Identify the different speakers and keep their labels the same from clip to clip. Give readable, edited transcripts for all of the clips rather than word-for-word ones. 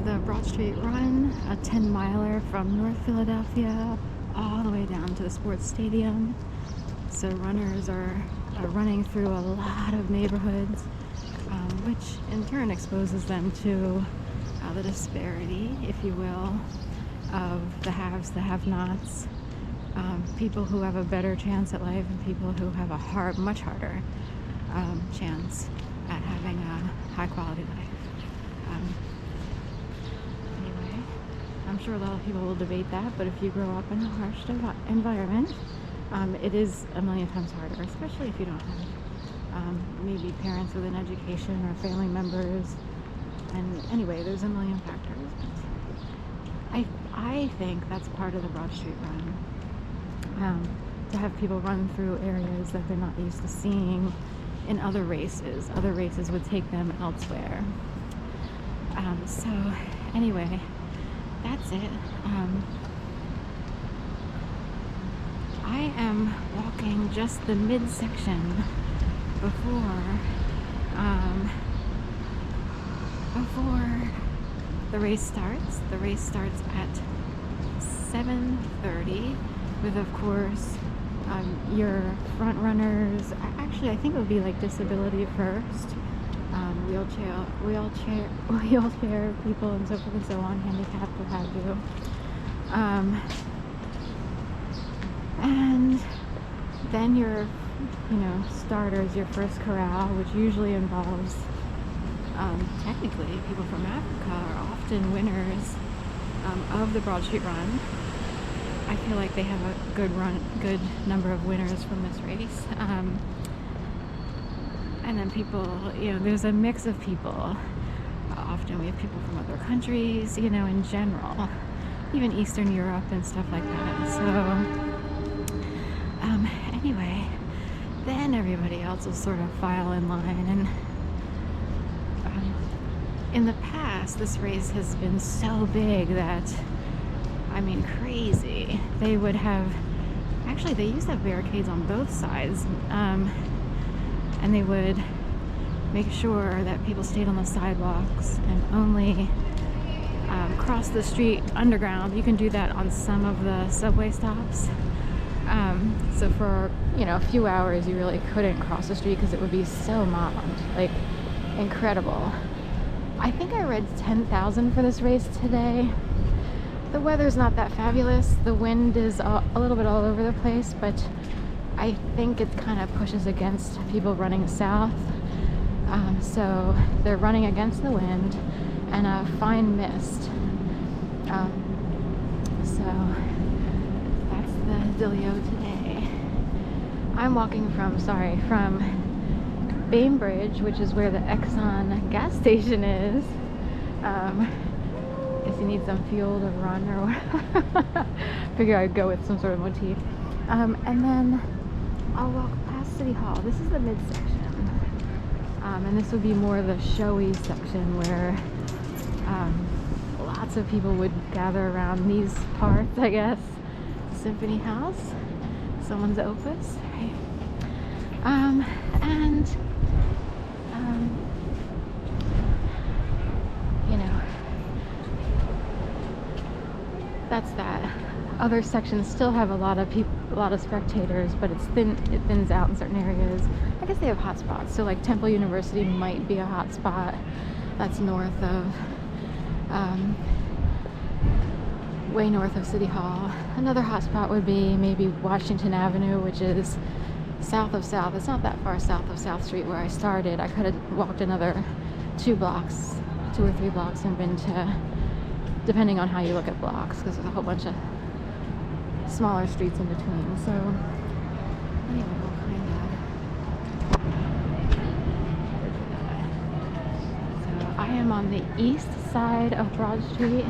Speaker 1: the Broad Street Run, a 10-miler from North Philadelphia all the way down to the sports stadium. So runners are running through a lot of neighborhoods, which in turn exposes them to the disparity, if you will, of the haves, the have-nots, people who have a better chance at life and people who have a much harder chance at having a high-quality life. Anyway, I'm sure a lot of people will debate that, but if you grow up in a harsh environment, it is a million times harder, especially if you don't have maybe parents with an education or family members. And anyway, there's a million factors. But I think that's part of the Broad Street Run, to have people run through areas that they're not used to seeing in other races. Other races would take them elsewhere. So anyway, that's it. I am walking just the midsection before the race starts. The race starts at 7:30 with, of course, your front runners. Actually, I think it would be like disability first, wheelchair people and so forth and so on, handicapped, what have you. And then your, starters, your first corral, which usually involves, technically, people from Africa are often winners of the Broad Street Run. I feel like they have a good number of winners from this race. And then people, there's a mix of people. Often we have people from other countries, in general, even Eastern Europe and stuff like that. So, anyway, then everybody else will sort of file in line. And in the past, this race has been so big that, crazy. They would have, actually, they used to have barricades on both sides, and they would make sure that people stayed on the sidewalks and only cross the street underground. You can do that on some of the subway stops. So for, a few hours, you really couldn't cross the street because it would be so mobbed, like incredible. I think I read 10,000 for this race today. The weather's not that fabulous. The wind is a little bit all over the place, but I think it kind of pushes against people running south. So they're running against the wind and a fine mist. So that's the dealio today. I'm walking from Bainbridge, which is where the Exxon gas station is. Guess you need some fuel to run or whatever. Figure I'd go with some sort of motif. And then I'll walk past City Hall. This is the midsection. And this would be more the showy section where lots of people would gather around these parts, I guess. Symphony House, someone's opus. Right? That's that. Other sections still have a lot of people, a lot of spectators, but it thins out in certain areas. I guess they have hot spots. So like Temple University might be a hot spot. That's north of, way north of City Hall. Another hot spot would be maybe Washington Avenue, which is south of South. It's not that far south of South Street where I started. I could have walked another 2 or 3 blocks and been to, depending on how you look at blocks, because there's a whole bunch of smaller streets in between. So anyway, so I am on the east side of Broad Street.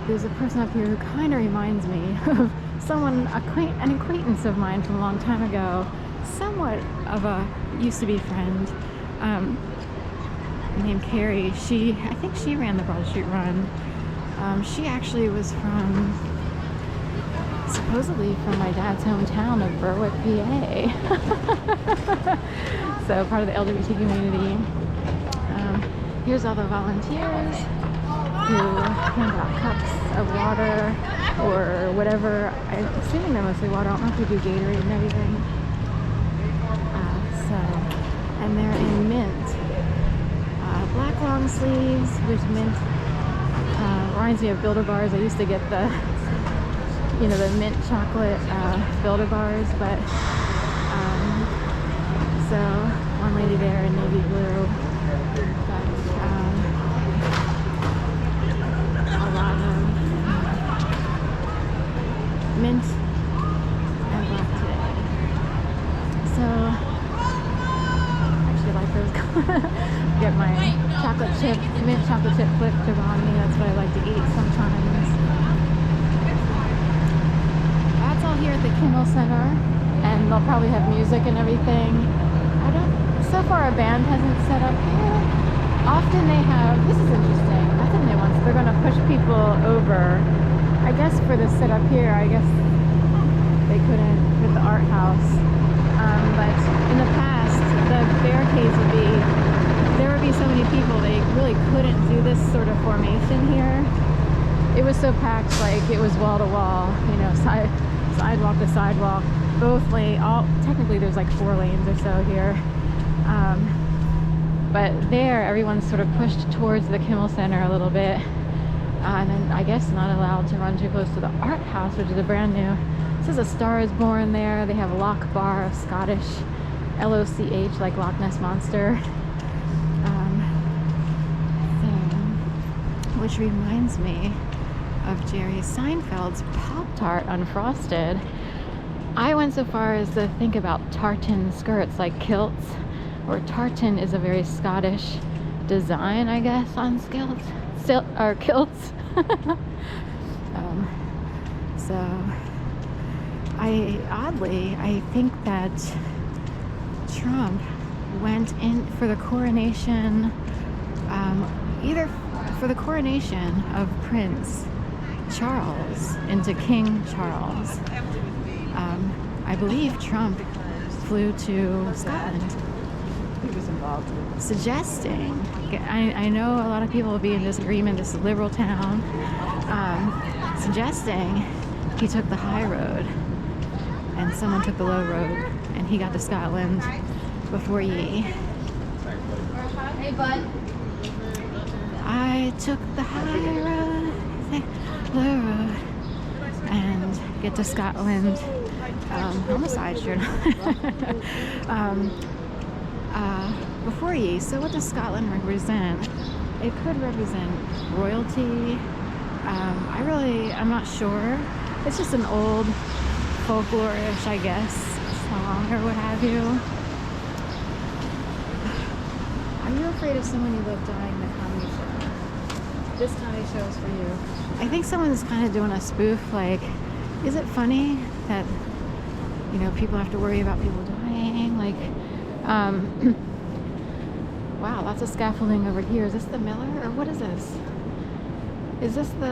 Speaker 1: There's a person up here who kind of reminds me of someone, an acquaintance of mine from a long time ago, somewhat of a used-to-be friend, named Carrie. I think she ran the Broad Street Run. She actually was supposedly from my dad's hometown of Berwick, PA. So part of the LGBT community. Here's all the volunteers who hand out cups of water or whatever. I'm assuming they're mostly water. I don't know if they do Gatorade and everything. And they're in mint. Black long sleeves with mint. Reminds me of Builder bars. I used to get the, the mint chocolate Builder bars, but so one lady there in navy blue. But a lot of mint and black today. So actually, I like those. Get my mint chocolate chip flip Giovanni. That's what I like to eat sometimes. That's all here at the Kimmel Center, and they'll probably have music and everything. So far a band hasn't set up here. Often they have, this is interesting, that's a new one, so they're going to push people over. I guess for the sit up here, I guess they couldn't with the art house. But in the past, the barricades there would be so many people, they really couldn't do this sort of formation here. It was so packed, like it was wall to wall, sidewalk to sidewalk, both technically there's like 4 lanes or so here. But there, everyone's sort of pushed towards the Kimmel Center a little bit. And then I guess not allowed to run too close to the art house, which is a brand new. It says A Star is Born there. They have Loch Bar, a Scottish LOCH, like Loch Ness Monster. Which reminds me of Jerry Seinfeld's Pop-Tart Unfrosted. I went so far as to think about tartan skirts, like kilts, or tartan is a very Scottish design, I guess, on kilts. So I think that Trump went in for the coronation, either for the coronation of Prince Charles into King Charles. I believe Trump flew to Scotland. He was involved in suggesting, I know a lot of people will be in disagreement, this is a liberal town, suggesting he took the high road and someone took the low road and he got to Scotland before ye. Hey bud. I took the high road, low road, and get to Scotland on the side shirt. Before ye. So what does Scotland represent? It could represent royalty. I'm not sure. It's just an old folklore-ish, I guess, song or what have you. Are you afraid of someone you love dying in a comedy show? This comedy show is for you. I think someone's kind of doing a spoof, like, is it funny that, people have to worry about people dying? Like, wow, lots of scaffolding over here. Is this the Miller, or what is this? Is this the